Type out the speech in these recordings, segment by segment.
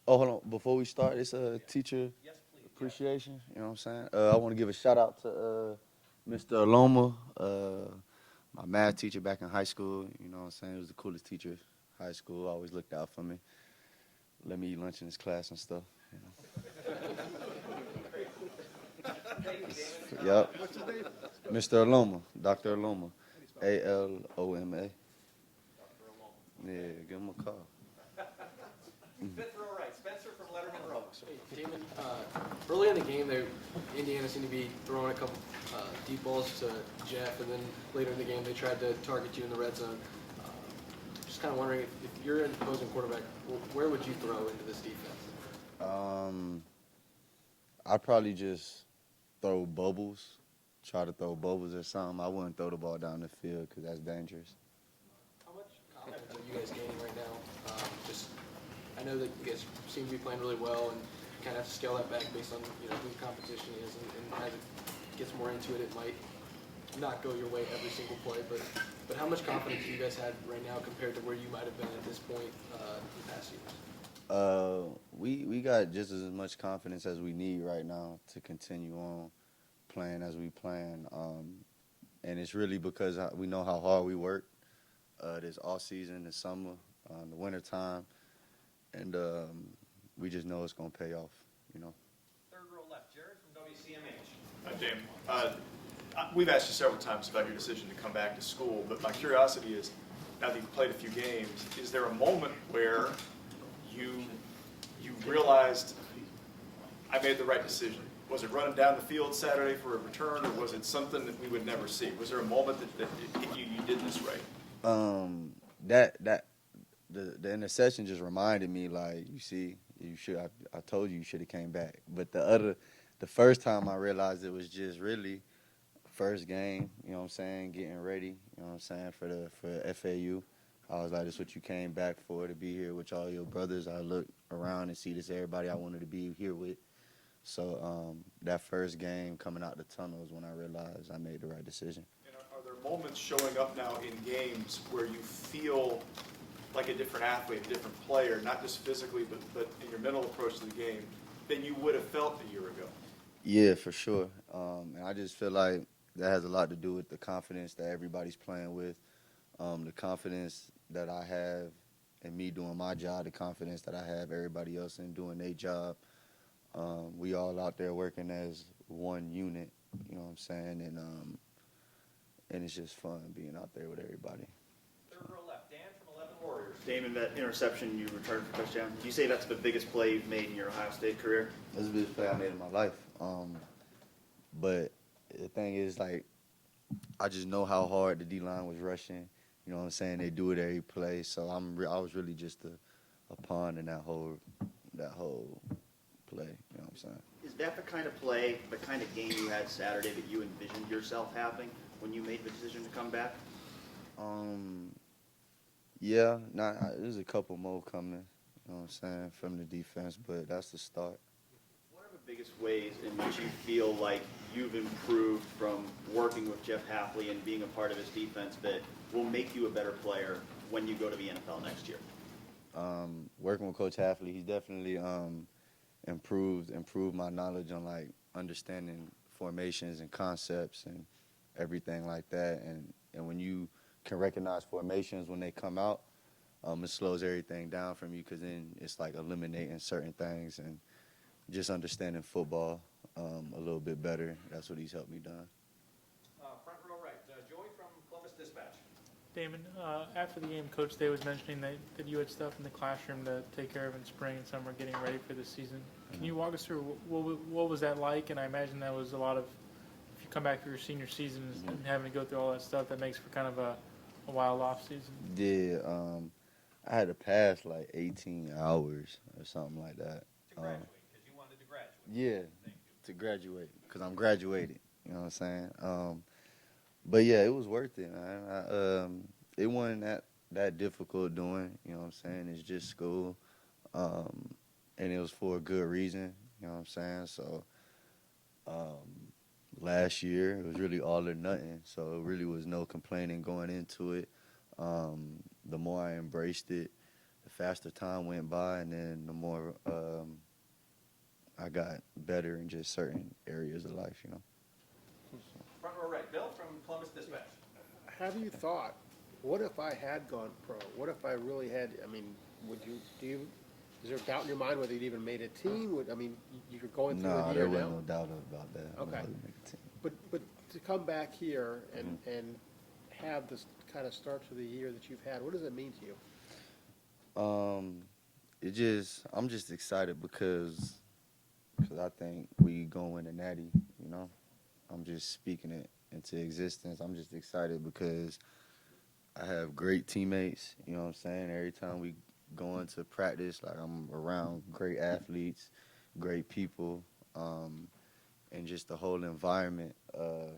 Oh, hold on. Before we start, it's a teacher appreciation. You know what I'm saying? I want to give a shout out to Mr. Aloma, my math teacher back in high school. You know what I'm saying? He was the coolest teacher in high school. Always looked out for me. Let me eat lunch in his class and stuff. Yep. Mr. Aloma, Dr. Aloma, Aloma. Yeah, give him a call. Fifth row right, Spencer from Letterman Row. Hey, Damon, early in the game, Indiana seemed to be throwing a couple deep balls to Jeff, and then later in the game, they tried to target you in the red zone. Just kind of wondering if you're an opposing quarterback, where would you throw into this defense? I'd probably just throw bubbles, try to throw bubbles or something. I wouldn't throw the ball down the field because that's dangerous. How much confidence are you guys gaining right now? I know that you guys seem to be playing really well, and kind of have to scale that back based on who the competition is, and as it gets more into it, it might not go your way every single play. But how much confidence do you guys have right now compared to where you might have been at this point in the past years? We got just as much confidence as we need right now to continue on playing as we plan, and it's really because we know how hard we work this off season, the summer, the winter time. And we just know it's going to pay off, Third row left, Jared from WCMH. Damon, we've asked you several times about your decision to come back to school, but my curiosity is, now that you've played a few games, is there a moment where you realized, I made the right decision? Was it running down the field Saturday for a return, or was it something that we would never see? Was there a moment that you did this right? The interception just reminded me, like, I told you should have came back. But the first time I realized it was just really first game, you know what I'm saying, getting ready, you know what I'm saying, for FAU. I was like, this is what you came back for, to be here with all your brothers. I look around and see this everybody I wanted to be here with. So that first game coming out the tunnel is when I realized I made the right decision. And are there moments showing up now in games where you feel like a different athlete, a different player, not just physically, but in your mental approach to the game, than you would have felt a year ago? Yeah, for sure. And I just feel like that has a lot to do with the confidence that everybody's playing with, the confidence that I have in me doing my job, the confidence that I have everybody else in doing their job. We all out there working as one unit, you know what I'm saying, and it's just fun being out there with everybody. Third row left, Dan from 11 Warriors. Damon, that interception you returned for touchdown, do you say that's the biggest play you've made in your Ohio State career? That's the biggest play I made in my life. But the thing is, like, I just know how hard the D-line was rushing. You know what I'm saying? They do it every play. So I was really just a pawn in that whole play. You know what I'm saying? Is that the kind of play, the kind of game you had Saturday that you envisioned yourself having when you made the decision to come back? Yeah, there's a couple more coming, you know what I'm saying, from the defense, but that's the start. What are the biggest ways in which you feel like you've improved from working with Jeff Hafley and being a part of his defense that will make you a better player when you go to the NFL next year? Working with Coach Hafley, he's definitely improved my knowledge on, like, understanding formations and concepts and everything like that. And when you can recognize formations when they come out, it slows everything down from you, because then it's like eliminating certain things and just understanding football a little bit better. That's what he's helped me done. Front row right, Joey from Columbus Dispatch. Damon, after the game, Coach Day was mentioning that you had stuff in the classroom to take care of in spring and summer, getting ready for the season. Can you walk us through what was that like? And I imagine that was a lot of, if you come back for your senior season and having to go through all that stuff, that makes for kind of a wild off season. Yeah, I had to pass like 18 hours or something like that. To graduate, because you wanted to graduate. Yeah, to graduate, because I'm graduated. You know what I'm saying? But yeah, it was worth it, man. It wasn't that difficult doing. You know what I'm saying? It's just school, and it was for a good reason. You know what I'm saying? So last year it was really all or nothing. So it really was no complaining going into it. The more I embraced it, the faster time went by, and then the more I got better in just certain areas of life, you know. Front row right, Bill from Columbus Dispatch. Have you thought, what if I had gone pro? What if I really had, I mean, is there doubt in your mind whether you'd even made a team? You're going through No, a there year wasn't now. no doubt about that. I Okay. would make a team. But to come back here and have this kind of start to the year that you've had, what does it mean to you? I'm just excited because I think we go win a natty, you know. I'm just speaking it into existence. I'm just excited because I have great teammates, you know what I'm saying? Every time we go into practice, like I'm around great athletes, great people, and just the whole environment of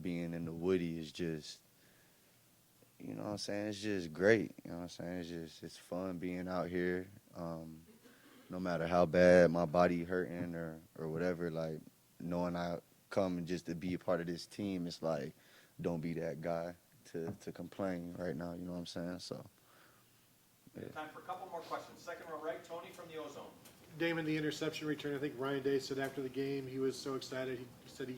being in the Woody is just, you know what I'm saying? It's just great. You know what I'm saying? It's fun being out here. No matter how bad my body hurting or whatever, like knowing I come and just to be a part of this team, it's like, don't be that guy to complain right now. You know what I'm saying? So. Yeah. Time for a couple more questions. Second row right, Tony from the Ozone. Damon, the interception return, I think Ryan Day said after the game he was so excited. He said he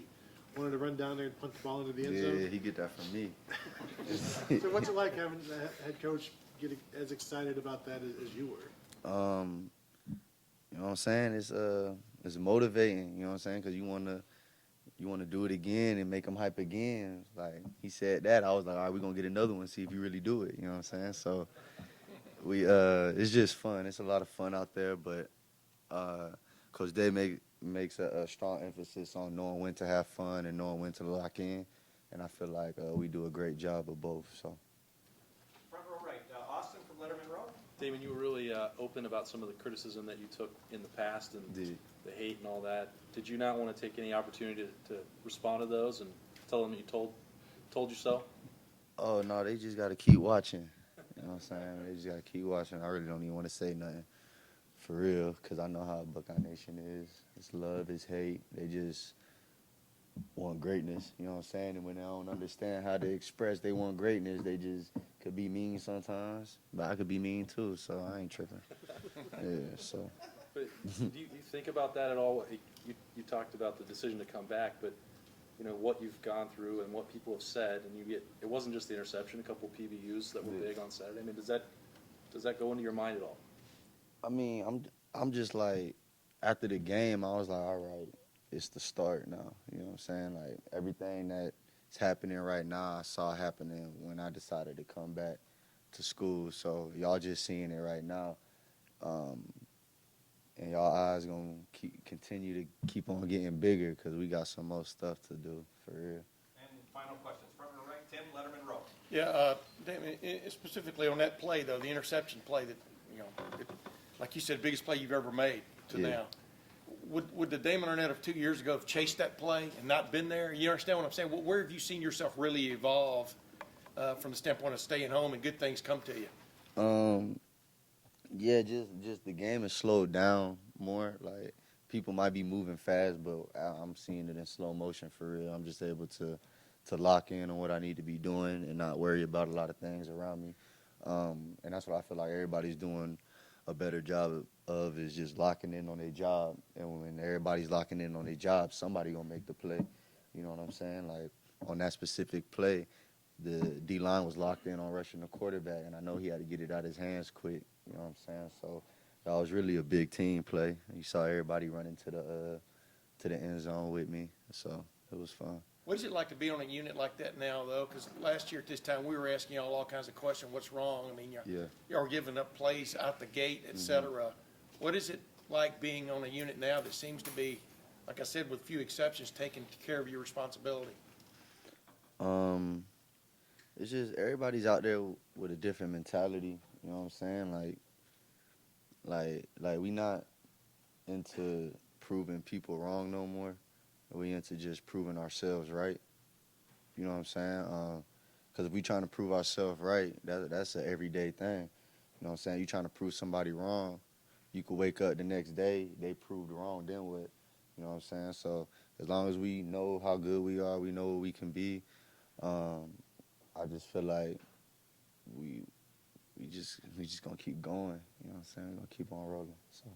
wanted to run down there and punt the ball into the end Yeah, zone. he get that from me. So what's it like having the head coach get as excited about that as you were? You know what I'm saying? It's motivating. You know what I'm saying? Because you wanna do it again and make them hype again. Like he said that, I was like, all right, we're gonna get another one, see if you really do it. You know what I'm saying? So it's just fun. It's a lot of fun out there, but Coach Day makes a strong emphasis on knowing when to have fun and knowing when to lock in, and I feel like we do a great job of both. So. Front row right, Austin from Letterman Row. Damon, you were really open about some of the criticism that you took in the past and the hate and all that. Did you not want to take any opportunity to respond to those and tell them that you told you so? Oh, no, they just got to keep watching. You know what I'm saying? They just got to keep watching. I really don't even want to say nothing for real because I know how Buckeye Nation is. It's love, it's hate. They just want greatness, you know what I'm saying? And when they don't understand how to express they want greatness, they just could be mean sometimes. But I could be mean too, so I ain't tripping. Yeah, so. But do you think about that at all? You talked about the decision to come back, but you know what you've gone through and what people have said, and it wasn't just the interception, a couple of PBUs that were big on Saturday. I mean, does that go into your mind at all? I mean, I'm just like, after the game, I was like, all right, it's the start now. You know what I'm saying? Like, everything that's happening right now, I saw happening when I decided to come back to school. So y'all just seeing it right now. And y'all eyes going to continue to keep on getting bigger because we got some more stuff to do, for real. And final questions. Front row right, Tim, Letterman Row. Yeah, Damon, specifically on that play, though, the interception play that, like you said, biggest play you've ever made to now. Would the Damon Arnette of 2 years ago have chased that play and not been there? You understand what I'm saying? Where have you seen yourself really evolve from the standpoint of staying home and good things come to you? Yeah, just the game has slowed down more. Like, people might be moving fast, but I'm seeing it in slow motion for real. I'm just able to lock in on what I need to be doing and not worry about a lot of things around me. And that's what I feel like everybody's doing a better job of is just locking in on their job. And when everybody's locking in on their job, somebody gonna make the play. You know what I'm saying? Like, on that specific play, the D-line was locked in on rushing the quarterback, and I know he had to get it out of his hands quick. You know what I'm saying? So that was really a big team play. You saw everybody running to the end zone with me, so it was fun. What is it like to be on a unit like that now, though? Because last year at this time, we were asking y'all all kinds of questions. What's wrong? I mean, y'all were giving up plays out the gate, et cetera. What is it like being on a unit now that seems to be, like I said, with few exceptions, taking care of your responsibility? It's just everybody's out there with a different mentality. You know what I'm saying? Like we not into proving people wrong no more. We into just proving ourselves right. You know what I'm saying? Because if we trying to prove ourselves right, that's an everyday thing. You know what I'm saying? You trying to prove somebody wrong, you could wake up the next day, they proved wrong, then what? You know what I'm saying? So as long as we know how good we are, we know what we can be, I just feel like we just gonna keep going. You know what I'm saying? We're gonna keep on rolling. So.